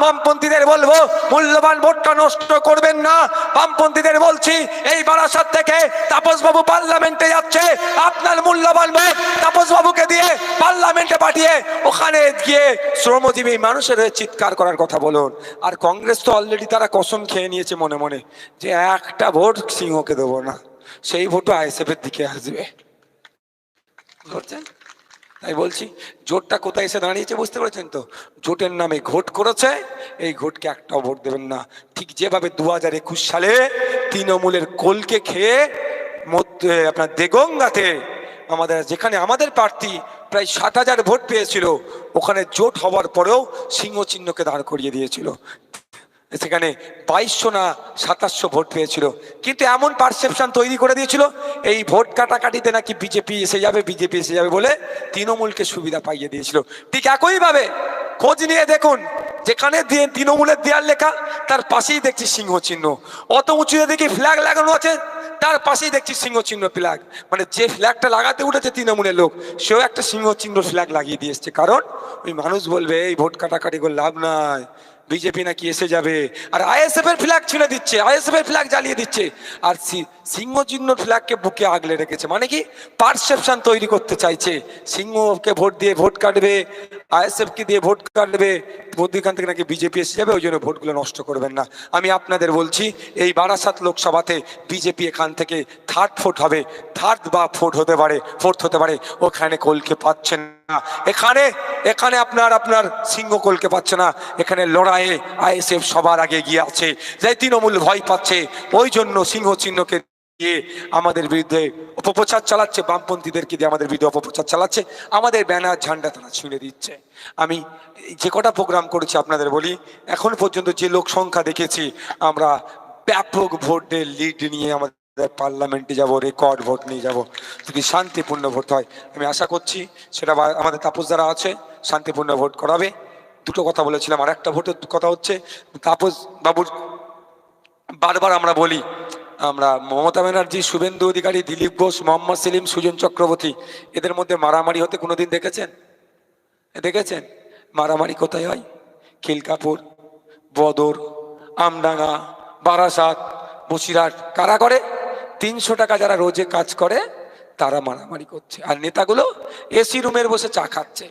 বামপন্থীদের বলবো, মূল্যবান ভোটটা নষ্ট করবেন না। বামপন্থীদের বলছি, এই বারাসাত থেকে তাপসবাবু পার্লামেন্টে যাচ্ছে, আপনার মূল্যবান ভোট তাপসবাবুকে দিয়ে পার্লামেন্টে পাঠিয়ে ওখানে গিয়ে শ্রমজীবী মানুষের হয়ে চিৎকার করার কথা বলুন। আর কংগ্রেস তো অলরেডি তারা কসম খেয়ে নিয়েছে মনে মনে যে একটা ভোট সিংহকে দেবো না, সেই ভোটও আইএসএফ এর দিকে আসবে। তাই বলছি, জোটটা কোথায় এসে দাঁড়িয়েছে বুঝতে পেরেছেন তো? জোটের নামে ঘোট করেছে, এই ঘোটকে একটাও ভোট দেবেন না। ঠিক যেভাবে 2021 সালে তৃণমূলের কোলকে খেয়ে আপনার দেগঙ্গাতে যেখানে আমাদের প্রার্থী প্রায় 7,000 ভোট পেয়েছিল, ওখানে জোট হওয়ার পরেও সিংহ চিহ্নকে দাঁড় করিয়ে দিয়েছিল, সেখানে 2200 না 2700 ভোট পেয়েছিল। কিন্তু এমন পারসেপশন তৈরি করে দিয়েছিল এই ভোট কাটাকাটিতে নাকি বিজেপি এসে যাবে বলে তৃণমূলকে সুবিধা পাইয়ে দিয়েছিল। ঠিক একইভাবে খোঁজ নিয়ে দেখুন, যেখানে তৃণমূলের দেয়াল লেখা তার পাশেই দেখছি সিংহ চিহ্ন, অত উঁচুতে দেখি ফ্ল্যাগ লাগানো আছে, তার পাশেই দেখছি সিংহ চিহ্ন ফ্ল্যাগ। মানে যে ফ্ল্যাগটা লাগাতে উঠেছে তৃণমূলের লোক, সেও একটা সিংহ চিহ্ন ফ্ল্যাগ লাগিয়ে দিয়ে এসছে। কারণ ওই মানুষ বলবে এই ভোট কাটাকাটি করে লাভ নাই, বিজেপি নাকি এসে যাবে। আর আইএসএফ এর ফ্ল্যাগ ছিঁড়ে দিচ্ছে, আইএসএফ এর ফ্ল্যাগ জ্বালিয়ে দিচ্ছে, আর সিংহ চিহ্ন ফ্ল্যাগকে বুকে আগলে রেখেছে। মানে কি পারসেপশন তৈরি করতে চাইছে, সিংহকে ভোট দিয়ে ভোট কাটবে, আইএসএফ কে দিয়ে ভোট কাটবে, মধ্যখান থেকে নাকি বিজেপি এসে যাবে, ওই জন্য ভোটগুলো নষ্ট করবেন না। আমি আপনাদের বলছি, এই বারাসাত লোকসভাতে বিজেপি এখান থেকে থার্ড ভোট হবে, থার্ড বা ফোর্থ হতে পারে, ওখানে কলকে পাচ্ছেন না। এখানে আপনার সিংহ কলকে পাচ্ছে না। এখানে লড়াইয়ে আইএসএফ সবার আগে গিয়ে আছে, যাই তৃণমূল ভয় পাচ্ছে, ওই জন্য সিংহ চিহ্নকে দিয়ে আমাদের বিরুদ্ধে অপপ্রচার চালাচ্ছে, বামপন্থীদেরকে দিয়ে আমাদের বিরুদ্ধে অপপ্রচার চালাচ্ছে, আমাদের ব্যানার ঝান্ডা তারা ছিঁড়ে দিচ্ছে। আমি যে কটা প্রোগ্রাম করেছি আপনাদের বলি, এখন পর্যন্ত যে লোক সংখ্যা দেখেছি, আমরা ব্যাপক ভোটের লিড নিয়ে আমাদের পার্লামেন্টে যাব, রেকর্ড ভোট নিয়ে যাব, যদি শান্তিপূর্ণ ভোট হয়। আমি আশা করছি সেটা আমাদের তাপস যারা আছে শান্তিপূর্ণ ভোট করাবে। দুটো কথা বলেছিলাম, আর একটা ভোটের কথা হচ্ছে তাপস বাবুর, বারবার আমরা বলি, আমরা মমতা ব্যানার্জি, শুভেন্দু অধিকারী, দিলীপ ঘোষ, মোহাম্মদ সেলিম, সুজন চক্রবর্তী, এদের মধ্যে মারামারি হতে কোনোদিন দেখেছেন? মারামারি কোথায় হয়? খিলকাপুর, বদর, আমডাঙ্গা, বারাসাত, বসিরহাট কারা করে? 300 টাকা যারা রোজে কাজ করে তারা মারামারি করছে, আর নেতাগুলো এসি রুমের বসে চা খাচ্ছে।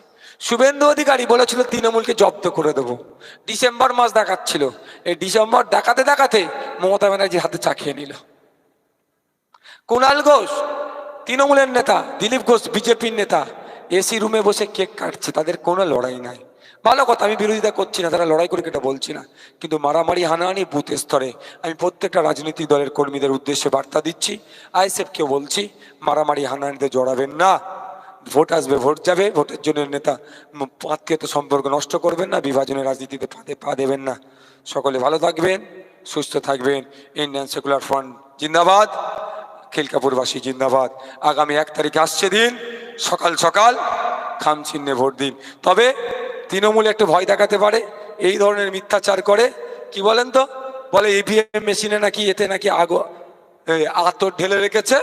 শুভেন্দু অধিকারী বলেছিল তৃণমূলকে জব্দ করে দেবো, ডিসেম্বর মাস দেখাচ্ছিল, এই ডিসেম্বর দেখাতে দেখাতে মমতা ব্যানার্জির হাতে চা খেয়ে নিল। কুণাল ঘোষ তৃণমূলের নেতা, দিলীপ ঘোষ বিজেপির নেতা, এসি রুমে বসে কেক কাটছে, তাদের কোনো লড়াই নাই। ভালো কথা, আমি বিরোধিতা করছি না, তারা লড়াই করে এটা বলছি না, কিন্তু মারামারি হানাহানি বুথ স্তরে আমি প্রত্যেকটা রাজনৈতিক দলের কর্মীদের উদ্দেশ্যে বার্তা দিচ্ছি, আইএসএফকেও বলছি, মারামারি হানাহানিতে জড়াবেন না। ভোট আসবে, ভোট যাবে, ভোটের জন্য নেতা আত্মীয়তা সম্পর্ক নষ্ট করবেন না, বিভাজনের রাজনীতিতে পা দেবেন না। সকলে ভালো থাকবেন, সুস্থ থাকবেন। ইন্ডিয়ান সেকুলার ফ্রন্ট জিন্দাবাদ, খিলকাপুরবাসী জিন্দাবাদ। আগামী 1 তারিখে আসছে দিন, সকাল সকাল খাম চিহ্নে ভোট দিন। তবে তৃণমূল একটু ভয় দেখাতে পারে, এই ধরনের মিথ্যাচার করে, কি বলেন তো, বলে ইভিএম মেশিনে নাকি এতে নাকি আতর ঢেলে রেখেছে,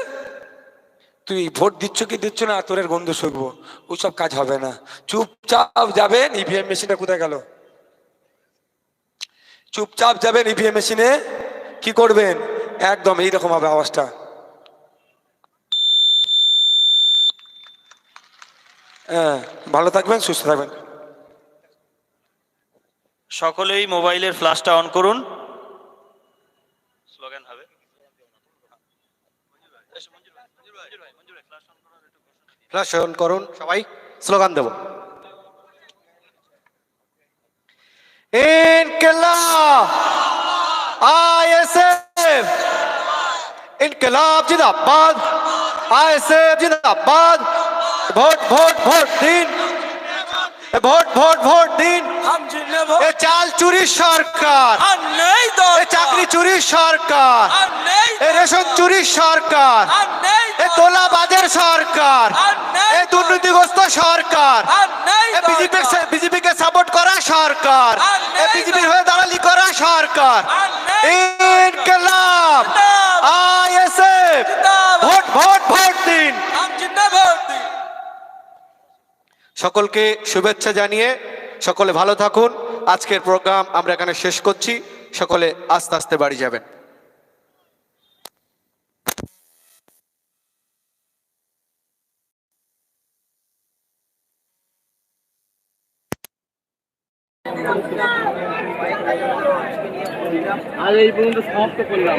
তুই ভোট দিচ্ছ কি দিচ্ছ না আতরের গন্ধ শুকবো, ওইসব কাজ হবে না। চুপচাপ যাবেন, ইভিএম মেশিনটা কোথায় গেল, চুপচাপ যাবেন ইভিএম মেশিনে, কি করবেন, একদম এইরকম হবে আওয়াজটা। হ্যাঁ, ভালো থাকবেন, সুস্থ থাকবেন। সকলেই মোবাইলের ফ্ল্যাশটা অন করুন, স্লোগান হবে। ফ্ল্যাশ অন করুন, সবাই স্লোগান দেব। ইনকিলাব, আইএসএফ, ইনকিলাব জিন্দাবাদ, আইএসএফ জিন্দাবাদ। ভোট ভোট ভোট দিন, ভোট ভোট ভোট দিন। এ চাল চুরির সরকার, এ চাকরি চুরির সরকার, এ রেশন চুরির সরকার, এ তোলাবাজের সরকার, এ দুর্নীতিগ্রস্ত সরকার, এ বিজেপিকে সাপোর্ট করা সরকার, এ বিজেপির হয়ে দালালি করা সরকার। ইনকিলাব, আইএসএফ, ভোট ভোট ভোট দিন। সকলকে শুভেচ্ছা জানিয়ে সকলে ভালো থাকুন। আজকের প্রোগ্রাম আমরা এখানে শেষ করছি, সকলে আস্তে আস্তে বাড়ি যাবেন। আজ এই পর্যন্ত সমাপ্ত করলাম।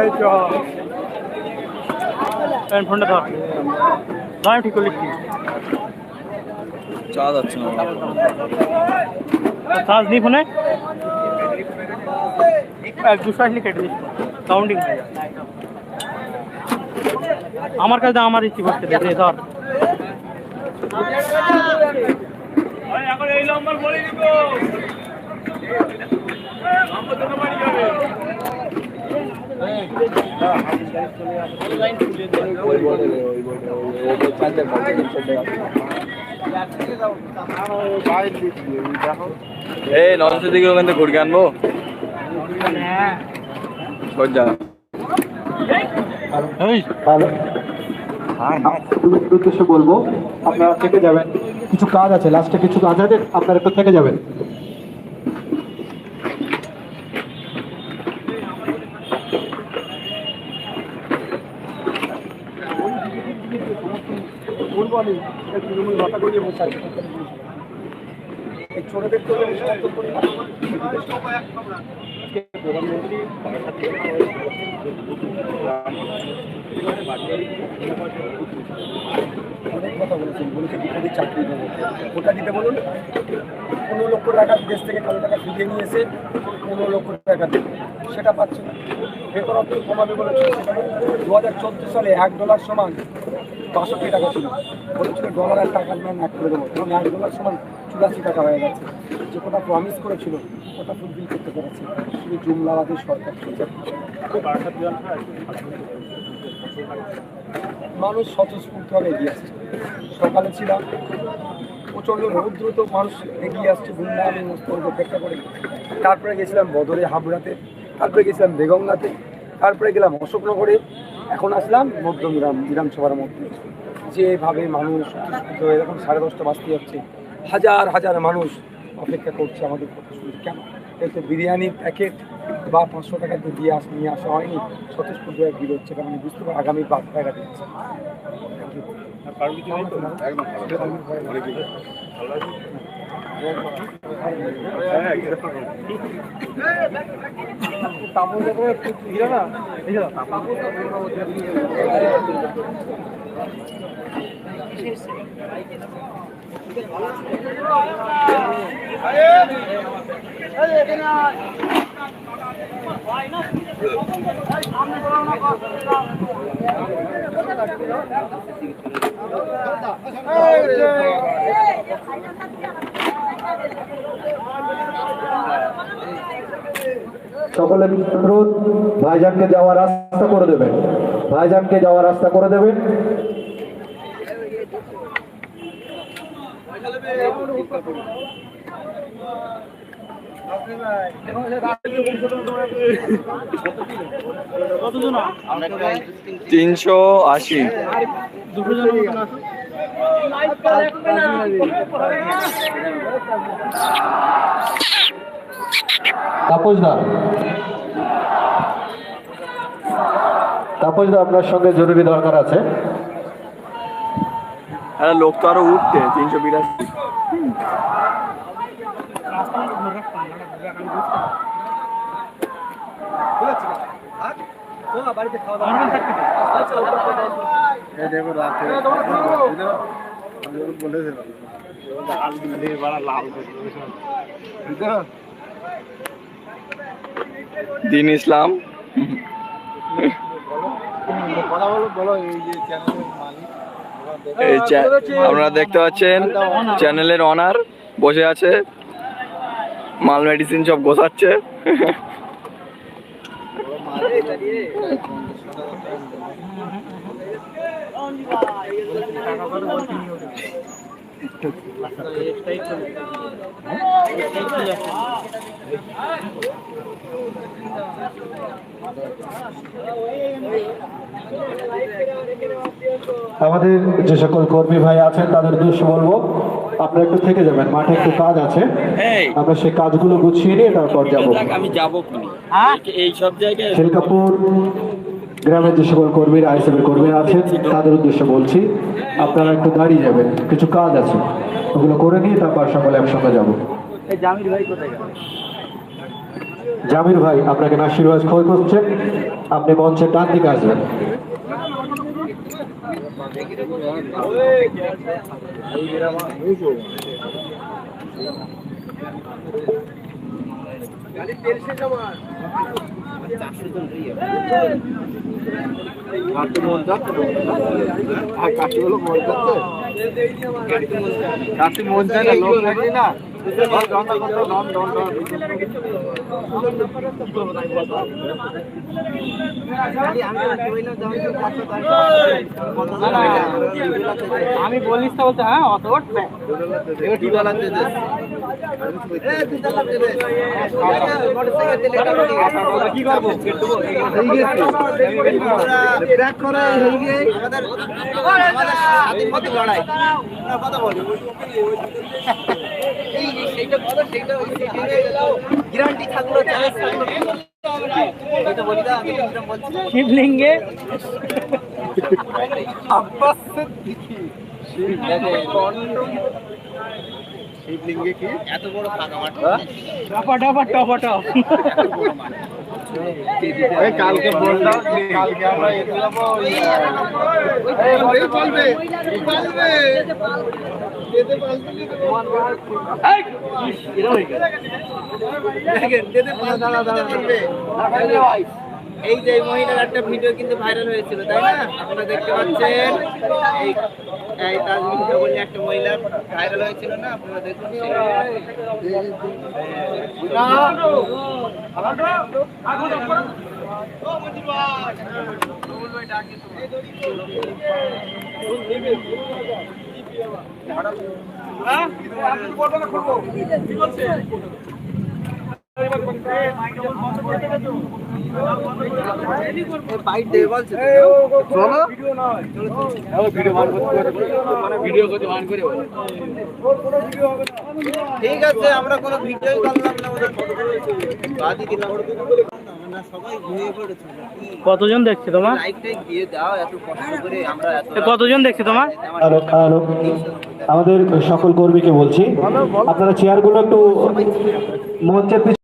এই তো ফোনটা ধর, ধর ঠিক করলি কি চার্জ যাচ্ছে না, চার্জ নেই ফোনে, 200 আসলে কেটে দিস, কাউন্টিং হয়ে যায়। আমার কাছে আমার ইচ্ছি করতে দে, ধর এখন এই নম্বর বলে দিব। এই নজর দিকে ওখান থেকে ঘুরকে আনবো সজ্জা। উদ্দেশ্যে বলবো, আপনারা থেকে যাবেন, কিছু কাজ আছে, লাস্টে কিছু কাজ আছে, আপনারা একটু থেকে যাবেন। বলবো আমি তৃণমূল মাথা করিয়ে বসে আছি, এই ছোটদের তো প্রধানমন্ত্রী অনেক কথা বলেছেন, বলেছে বিপরীত চাকরি দেবো, ওটা দিতে বলুন। 15 লক্ষ টাকা বিদেশ থেকে কালো টাকা ফিরিয়ে নিয়ে এসে 15 লক্ষ টাকা দেবে, সেটা পাচ্ছে না। বেতন অত কমাবে বলেছিল, 2014 সালে $1 সমান 62 টাকা ছিল, বলেছিল ডলার আর টাকার মান এক করে দেবো, এবং $1 সমান 84 টাকা হয়ে গেছে। যে কথা প্রমিস করেছিল ওটা ফুলফিল করতে পেরেছে, শুধু জুমলাবাদের সরকার। মানুষ স্বতঃস্ফূর্তভাবে এগিয়ে আসছে। সকালে ছিলাম, প্রচণ্ড রৌদ্র, তো মানুষ এগিয়ে আসছে ধুমধাম মস্ত অপেক্ষা করে। তারপরে গেছিলাম বদরে হাবড়াতে, তারপরে গেছিলাম বেগমনাতে, তারপরে গেলাম অশোকনগরে, এখন আসলাম মধ্যমগ্রাম বিধানসভার মধ্যে। যেভাবে মানুষ স্বতঃস্ফূর্ত হয়ে এরকম 10:30 বাজতে যাচ্ছে, হাজার হাজার মানুষ অপেক্ষা করছে আমাদের কথা শুনতে। কেন? এতে বিরিয়ানির প্যাকেট বা 500 টাকা দিয়ে নিয়ে আসা হয়নি, স্বতঃস্ফূর্ত হয়ে ভিড় হচ্ছে, কারণ বুঝতে পারি আগামী বার্তাটা দিচ্ছে। সকলে অনুরোধ, ভাইজানকে যাওয়ার রাস্তা করে দেবেন, ভাইজানকে যাওয়ার রাস্তা করে দেবেন। কতজন? 380। দুটো জনের মতন আছে। তাপসদা, তাপসদা আপনার সঙ্গে জরুরি দরকার আছে। আরে লোক তো আরো উঠতে 382। দিন ইসলাম। এই আপনারা দেখতে পাচ্ছেন চ্যানেলের অনার বসে আছে, মাল মেডিসিন সব গোছাচ্ছে। আমাদের যে সকল কর্মী ভাই আছেন তাদের উদ্দেশ্যে বলবো, আপনারা একটু থেকে যাবেন, মাঠে একটু কাজ আছে, আমরা সেই কাজগুলো গুছিয়ে নিয়ে তারপর যাবো। আমি যাবো এই সব জায়গায়। শেলকাপুর গ্রামের যে সকল কর্মীরা, আইএসএফ এর কর্মীরা আছেন তাদের উদ্দেশ্যে বলছি, আপনারা একটু দাঁড়িয়ে যাবেন, কিছু কাজ আছে, ওগুলো করে নিয়ে তারপর সকলে একসঙ্গে যাবো। জামির ভাই কোথায় গেল? জামির ভাই আপনাকে নাসিরবাজ খবর করছে, আপনি মঞ্চের ডান দিকে আসবেন। আমি বলিস তো বলতে, হ্যাঁ অত কি করবো? শিবলিঙ্গে শিবলিঙ্গে কি এত বড় ফাঁকা মাঠ, টপা টপা টপা টপ। কালকে বললাম, কালকে আমরা এতে যাবো, চলবে এই যে মহিলার একটা ভিডিও কিন্তু ভাইরাল হয়েছিল, তাই না? আপনারা দেখতে পাচ্ছেন, এই তাজমহল বলে একটা মহিলা ভাইরাল হয়েছিল না, আপনারা দেখুন। বাইট দেবে বলছে চলো ঠিক আছে, আমরা কোনো ভিডিওই করলাম না, ওদের বাদই দিলাম না, সবাই ঘুমিয়ে পড়েছে। কতজন দেখছে তোমার? লাইকটাই দিয়ে দাও, এত কষ্ট করে আমরা এত কতজন দেখছে তোমার? হ্যালো হ্যালো, আমাদের সকল কর্মীকে বলছি আপনারা চেয়ারগুলো একটু মঞ্চের পিছনে